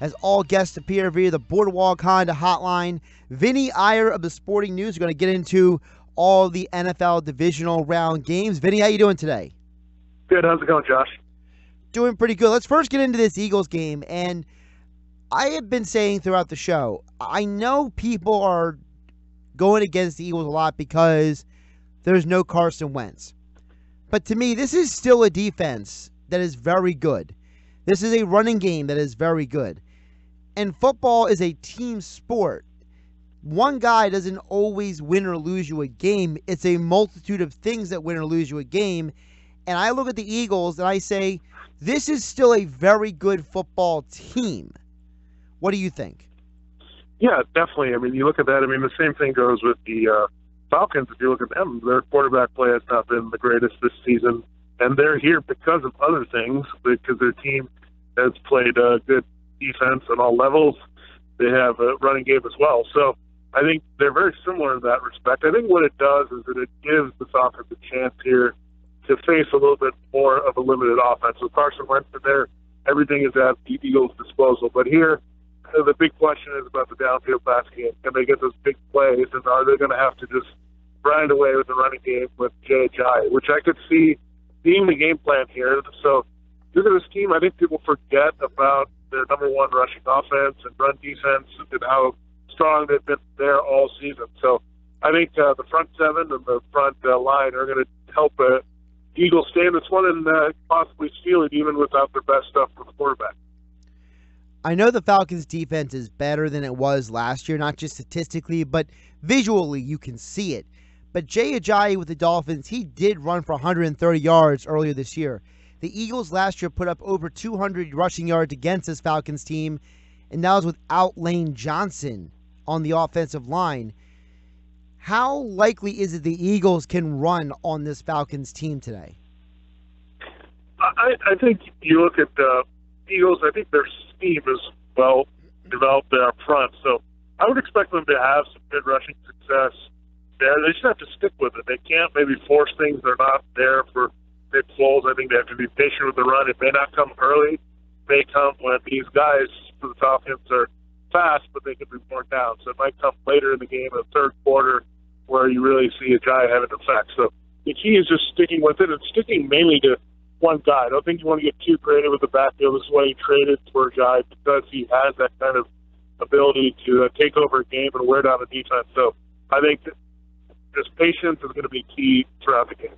as all guests appear via the Boardwalk Honda hotline. Vinnie Iyer of the Sporting News. We're going to get into all the NFL divisional round games. Vinnie, how you doing today? Good. How's it going, Josh? Doing pretty good. Let's first get into this Eagles game. And I have been saying throughout the show, I know people are going against the Eagles a lot because there's no Carson Wentz. But to me, this is still a defense that is very good. This is a running game that is very good. And football is a team sport. One guy doesn't always win or lose you a game. It's a multitude of things that win or lose you a game. And I look at the Eagles and I say, this is still a very good football team. What do you think? Yeah, definitely. I mean, you look at that. I mean, the same thing goes with the Falcons. If you look at them, their quarterback play has not been the greatest this season. And they're here because of other things, because their team has played good defense on all levels. They have a running game as well. So I think they're very similar in that respect. I think what it does is that it gives the Falcons a chance here to face a little bit more of a limited offense. With Carson Wentz in there, everything is at the Eagles' disposal. But here, the big question is about the downfield passing game. Can they get those big plays, and are they going to have to just grind away with the running game with Jay Ajayi, which I could see being the game plan here. So look at this team. I think people forget about their number one rushing offense and run defense and how strong they've been there all season. So I think the front seven and the front line are going to help Eagles stay in this one and possibly steal it even without their best stuff for the quarterback. I know the Falcons' defense is better than it was last year, not just statistically, but visually you can see it. But Jay Ajayi with the Dolphins, he did run for 130 yards earlier this year. The Eagles last year put up over 200 rushing yards against this Falcons team, and that was without Lane Johnson on the offensive line. How likely is it the Eagles can run on this Falcons team today? I think you look at the Eagles, I think their scheme is well developed there up front. So I would expect them to have some good rushing success there. They just have to stick with it. They can't maybe force things. They're not there for big flows. I think they have to be patient with the run. It may not come early. It may come when these guys for the Falcons are fast, but they can be worn down. So it might come later in the game, in the third quarter, where you really see Ajayi have an effect. So the key is just sticking with it and sticking mainly to one guy. I don't think you want to get too creative with the backfield. This is why he traded for Ajayi, because he has that kind of ability to take over a game and wear down a defense. So I think that just patience is going to be key throughout the game.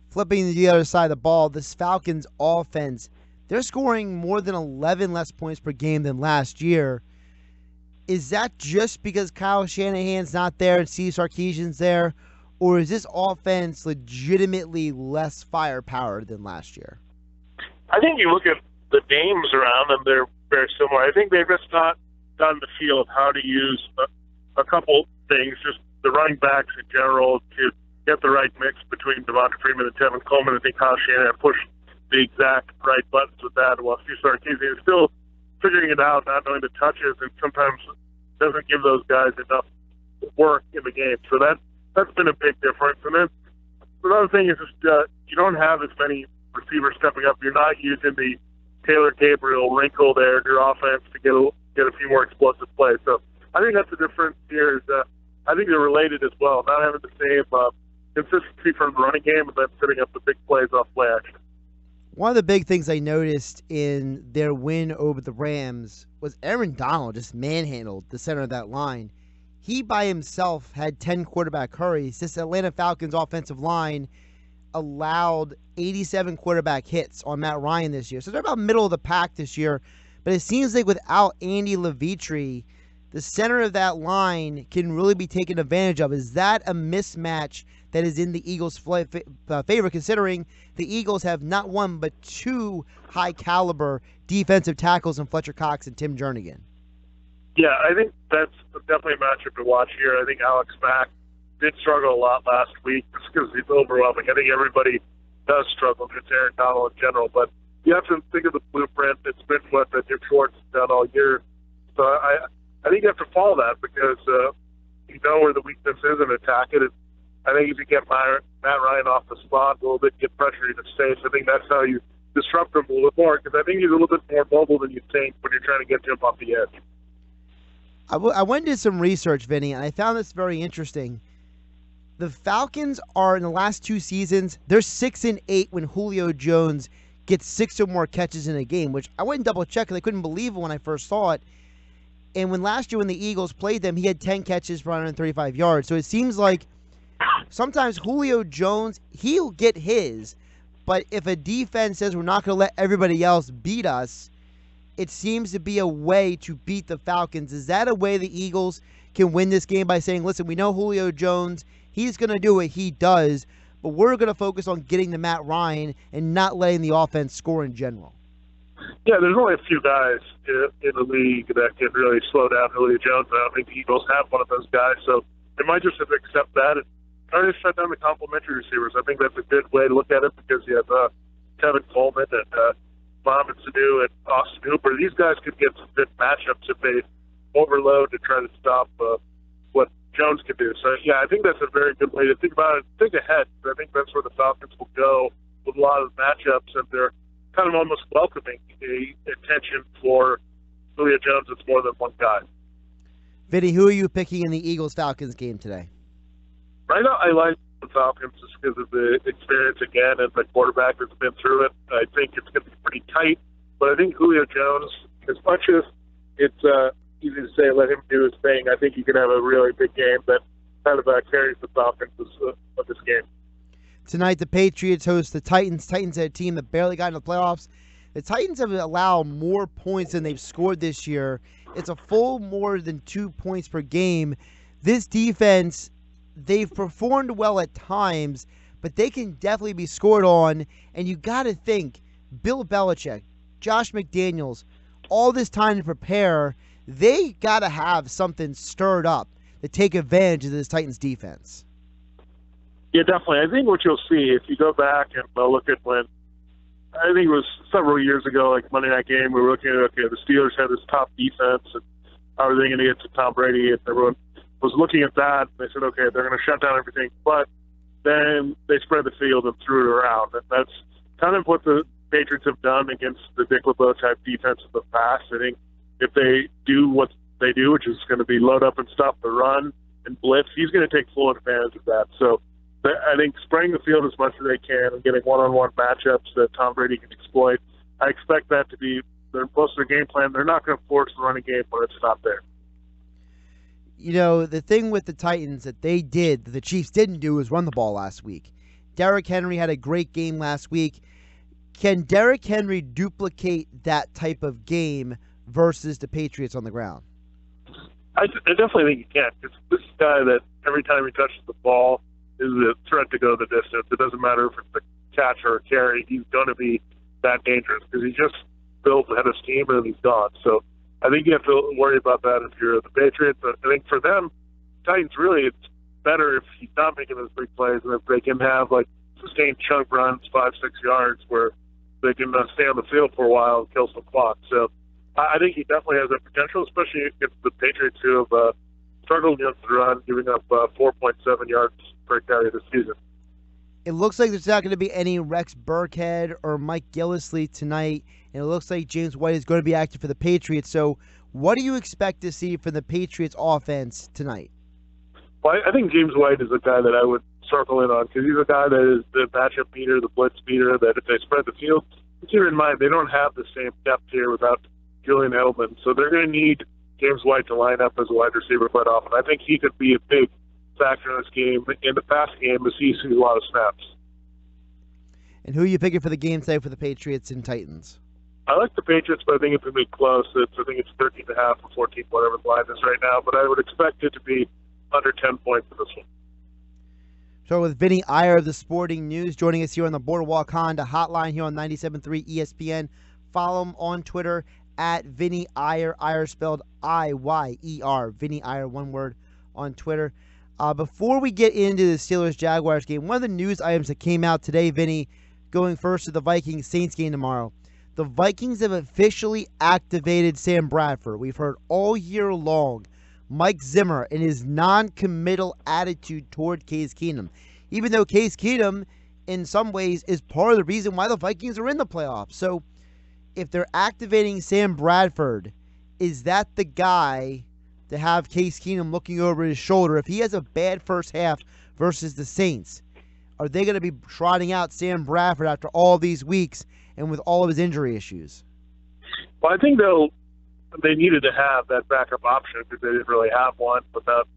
Flipping to the other side of the ball, this Falcons offense, they're scoring more than 11 less points per game than last year. Is that just because Kyle Shanahan's not there and Steve Sarkisian's there, or is this offense legitimately less firepower than last year? I think you look at the names around them, they're very similar. I think they've just not done the feel of how to use a couple things, just the running backs in general, to get the right mix between Devonta Freeman and Tevin Coleman. I think Kyle Shanahan pushed the exact right buttons with that, while Steve Sarkisian is still figuring it out, not knowing the touches, and sometimes doesn't give those guys enough work in the game. So that's been a big difference. And then another thing is just you don't have as many receivers stepping up. You're not using the Taylor Gabriel wrinkle there in your offense to get a few more explosive plays. So I think that's the difference here. Is I think they're related as well, not having the same consistency from the running game and then setting up the big plays off play action. One of the big things I noticed in their win over the Rams was Aaron Donald just manhandled the center of that line. He by himself had 10 quarterback hurries. This Atlanta Falcons offensive line allowed 87 quarterback hits on Matt Ryan this year. So they're about middle of the pack this year. But it seems like without Andy Levitre, the center of that line can really be taken advantage of. Is that a mismatch that is in the Eagles' favor, considering the Eagles have not one but two high-caliber defensive tackles in Fletcher Cox and Tim Jernigan? Yeah, I think that's definitely a matchup to watch here. I think Alex Mack did struggle a lot last week just because he's overwhelming. I think everybody does struggle, just Aaron Donald in general. But you have to think of the blueprint. It's been what Jim Schwartz has done all year. So I think you have to follow that because you know where the weakness is and attack it. I think if you get Matt Ryan off the spot a little bit, get pressure in his face, I think that's how you disrupt him a little bit more, because I think he's a little bit more mobile than you think when you're trying to get to him off the edge. I went and did some research, Vinny, and I found this very interesting. The Falcons are, in the last 2 seasons, they're 6-8 when Julio Jones gets 6 or more catches in a game, which I went and double-checked because I couldn't believe it when I first saw it. And when last year when the Eagles played them, he had 10 catches for 135 yards. So it seems like sometimes Julio Jones, he'll get his, but if a defense says we're not going to let everybody else beat us, it seems to be a way to beat the Falcons. Is that a way the Eagles can win this game by saying, listen, we know Julio Jones, he's going to do what he does, but we're going to focus on getting to Matt Ryan and not letting the offense score in general? Yeah, there's only a few guys in the league that can really slow down Julio Jones. I don't think the Eagles have one of those guys, so they might just have to accept that and try to shut down the complimentary receivers. I think that's a good way to look at it, because you have Kevin Coleman and Mohamed Sanu and Austin Hooper. These guys could get some good matchups if they overload to try to stop what Jones can do. So, yeah, I think that's a very good way to think about it. Think ahead. I think that's where the Falcons will go with a lot of matchups, and they're kind of almost welcoming the attention for Julio Jones. It's more than one guy. Vinny, who are you picking in the Eagles-Falcons game today? Right now, I like the Falcons just because of the experience again and the quarterback that's been through it. I think it's going to be pretty tight, but I think Julio Jones, as much as it's easy to say let him do his thing, I think he can have a really big game that kind of carries the Falcons of this game. Tonight, the Patriots host the Titans. Titans are a team that barely got into the playoffs. The Titans have allowed more points than they've scored this year. It's a full more than 2 points per game. This defense, they've performed well at times, but they can definitely be scored on. And you got to think, Bill Belichick, Josh McDaniels, all this time to prepare, they got to have something stirred up to take advantage of this Titans defense. Yeah, definitely. I think what you'll see, if you go back and look at when, I think it was several years ago, like Monday Night Game, we were looking at, okay, the Steelers had this top defense, and how are they going to get to Tom Brady? And everyone was looking at that, and they said, okay, they're going to shut down everything. But then they spread the field and threw it around. And that's kind of what the Patriots have done against the Dick LeBeau type defense in the past. I think if they do what they do, which is going to be load up and stop the run and blitz, he's going to take full advantage of that. So I think spraying the field as much as they can and getting one-on-one matchups that Tom Brady can exploit, I expect that to be most of their game plan. They're not going to force the running game when it's not there. You know, the thing with the Titans that they did, that the Chiefs didn't do, was run the ball last week. Derrick Henry had a great game last week. Can Derrick Henry duplicate that type of game versus the Patriots on the ground? I definitely think he can. It's this guy that every time he touches the ball is a threat to go the distance. It doesn't matter if it's a catch or a carry. He's going to be that dangerous because he just built ahead of steam and he's gone. So I think you have to worry about that if you're the Patriots. I think for them, Titans, really, it's better if he's not making those big plays and if they can have like sustained chunk runs, 5-6 yards, where they can stay on the field for a while and kill some clock. So I think he definitely has that potential, especially against the Patriots, who have struggled against the run, giving up 4.7 yards per carry this season. It looks like there's not going to be any Rex Burkhead or Mike Gillislee tonight, and it looks like James White is going to be active for the Patriots. So what do you expect to see from the Patriots offense tonight? Well, I think James White is a guy that I would circle in on because he's a guy that is the matchup beater, the blitz beater, that if they spread the field, keep in mind they don't have the same depth here without Julian Edelman. So they're going to need James White to line up as a wide receiver quite often. I think he could be a big factor in this game. In the past game, as he sees a lot of snaps. And who are you picking for the game today for the Patriots and Titans? I like the Patriots, but I think it's going to be close. I think it's 13.5 or 14, whatever the line is right now. But I would expect it to be under 10 points for this one. So with Vinnie Iyer of the Sporting News joining us here on the Boardwalk Honda Hotline here on 97.3 ESPN. Follow him on Twitter at Vinnie Iyer. Iyer spelled I-Y-E-R. Vinnie Iyer, one word on Twitter. Before we get into the Steelers-Jaguars game, one of the news items that came out today, Vinny, going first to the Vikings-Saints game tomorrow. The Vikings have officially activated Sam Bradford. We've heard all year long Mike Zimmer and his non-committal attitude toward Case Keenum. Even though Case Keenum in some ways, is part of the reason why the Vikings are in the playoffs. So if they're activating Sam Bradford, is that the guy to have Case Keenum looking over his shoulder? If he has a bad first half versus the Saints, are they going to be trotting out Sam Bradford after all these weeks and with all of his injury issues? Well, I think they needed to have that backup option because they didn't really have one without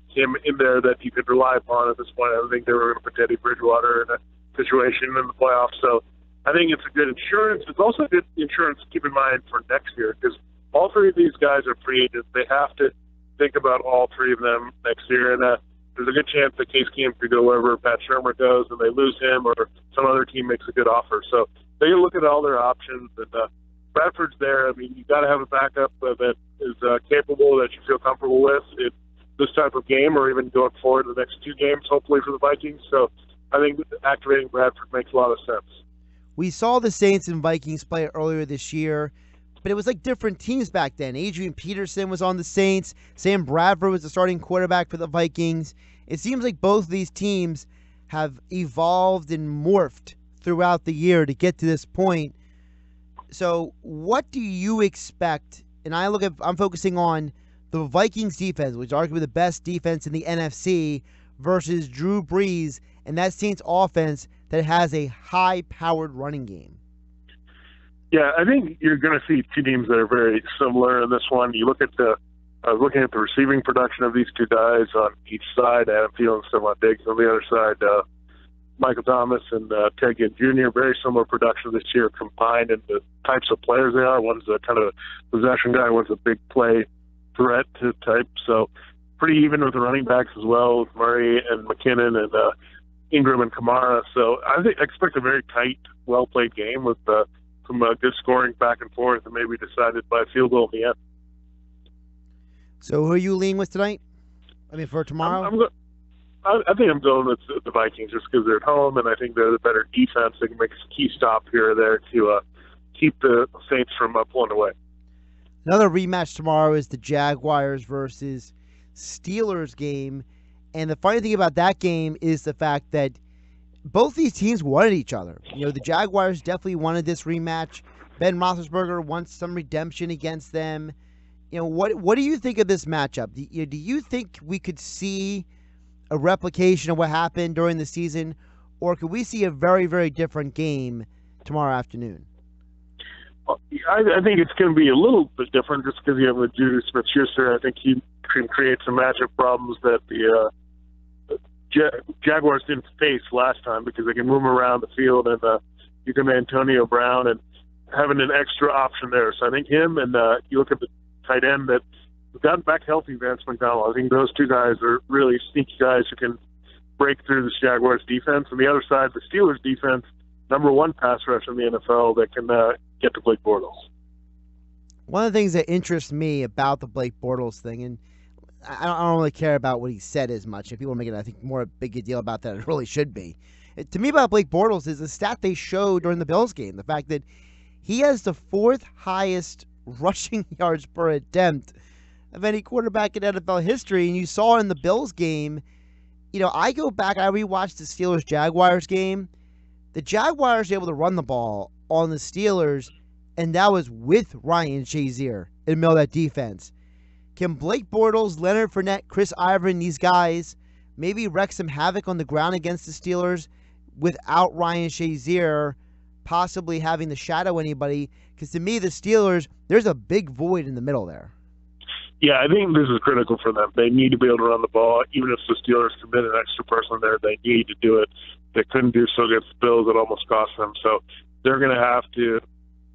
him in there that you could rely upon at this point. I don't think they were going to put Teddy Bridgewater in a situation in the playoffs. So I think it's a good insurance. It's also a good insurance to keep in mind for next year because all three of these guys are free agents. They have to think about all three of them next year. And there's a good chance that Case Keenum could go wherever Pat Shermer goes and they lose him or some other team makes a good offer. So they look at all their options. And Bradford's there. I mean, you got to have a backup that is capable, that you feel comfortable with in this type of game or even going forward the next two games, hopefully, for the Vikings. So I think activating Bradford makes a lot of sense. We saw the Saints and Vikings play earlier this year, but it was like different teams back then. Adrian Peterson was on the Saints. Sam Bradford was the starting quarterback for the Vikings. It seems like both of these teams have evolved and morphed throughout the year to get to this point. So what do you expect? And I'm focusing on the Vikings defense, which is arguably the best defense in the NFC, versus Drew Brees and that Saints offense that has a high-powered running game. Yeah, I think you're going to see two teams that are very similar in this one. You look at I was looking at the receiving production of these two guys on each side, Adam Thielen and Stephon Diggs. On the other side, Michael Thomas and Ted Ginn Jr., very similar production this year combined in the types of players they are. One's a kind of a possession guy, one's a big play threat type. So pretty even with the running backs as well, with Murray and McKinnon and Ingram and Kamara. So I expect a very tight, well-played game with some good scoring back and forth and maybe decided by a field goal in the end. So who are you leaning with tonight? I mean, for tomorrow? I think I'm going with the Vikings just because they're at home, and I think they're the better defense. They can make a key stop here or there to keep the Saints from pulling away. Another rematch tomorrow is the Jaguars versus Steelers game. And the funny thing about that game is the fact that both these teams wanted each other. You know, the Jaguars definitely wanted this rematch. Ben Roethlisberger wants some redemption against them. You know, what do you think of this matchup? Do you think we could see a replication of what happened during the season, or could we see a very, very different game tomorrow afternoon? Well, I think it's going to be a little bit different just because you have a Juju Smith-Schuster. I think he can create some matchup problems that the Jaguars didn't face last time because they can move him around the field, and you can Antonio Brown and having an extra option there. So I think him and you look at the tight end that gotten back healthy, Vance McDonald. I think those two guys are really sneaky guys who can break through this Jaguars defense. On the other side, the Steelers defense, number one pass rush in the NFL that can get to Blake Bortles. One of the things that interests me about the Blake Bortles thing, and I don't really care about what he said as much. If people are making, I think, more a big deal about that, it really should be. To me, about Blake Bortles is the stat they showed during the Bills game, the fact that he has the fourth highest rushing yards per attempt of any quarterback in NFL history, and you saw it in the Bills game. You know, I go back, I rewatched the Steelers-Jaguars game. The Jaguars were able to run the ball on the Steelers, and that was with Ryan Shazier in the middle of that defense. Can Blake Bortles, Leonard Fournette, Chris Ivory, these guys maybe wreak some havoc on the ground against the Steelers without Ryan Shazier possibly having to shadow anybody? Because to me, the Steelers, there's a big void in the middle there. Yeah, I think this is critical for them. They need to be able to run the ball. Even if the Steelers commit an extra person there, they need to do it. They couldn't do so against the Bills. It almost cost them. So they're going to have to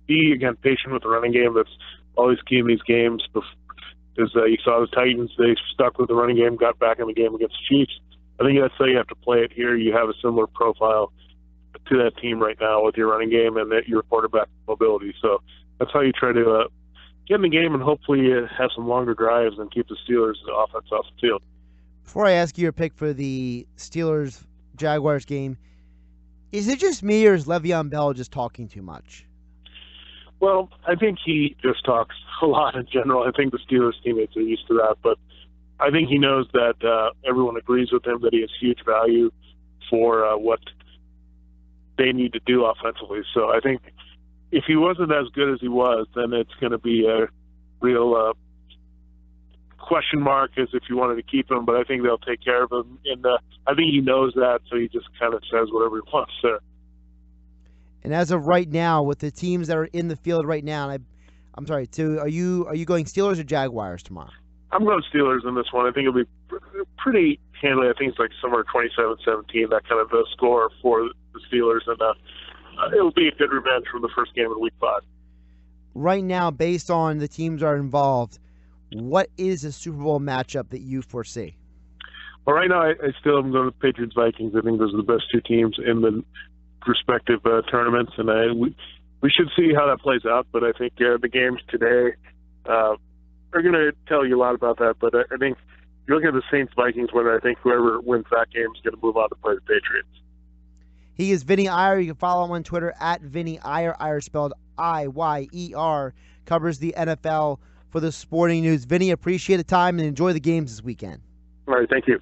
be, again, patient with the running game. That's always key in these games. Because you saw the Titans, they stuck with the running game, got back in the game against the Chiefs. I think that's how you have to play it here. You have a similar profile to that team right now with your running game and your quarterback mobility. So that's how you try to get in the game and hopefully have some longer drives and keep the Steelers' offense off the field. Before I ask you your pick for the Steelers-Jaguars game, is it just me or is Le'Veon Bell just talking too much? Well, I think he just talks a lot in general. I think the Steelers teammates are used to that, but I think he knows that everyone agrees with him that he has huge value for what they need to do offensively. So I think if he wasn't as good as he was, then it's going to be a real question mark as if you wanted to keep him. But I think they'll take care of him. And I think he knows that, so he just kind of says whatever he wants there. And as of right now, with the teams that are in the field right now, and I'm sorry, are you going Steelers or Jaguars tomorrow? I'm going Steelers in this one. I think it'll be pretty handily. I think it's like somewhere 27-17, that kind of a score for the Steelers. And it'll be a good revenge from the first game of Week 5. Right now, based on the teams that are involved, what is a Super Bowl matchup that you foresee? Well, right now, I still am going to Patriots-Vikings. I think those are the best two teams in the respective tournaments, and we should see how that plays out. But I think the games today are going to tell you a lot about that. But I think if you look at the Saints-Vikings winner, I think whoever wins that game is going to move on to play the Patriots. He is Vinnie Iyer. You can follow him on Twitter at Vinnie Iyer. Iyer spelled Iyer. Covers the NFL for the Sporting News. Vinnie, appreciate the time and enjoy the games this weekend. All right, thank you.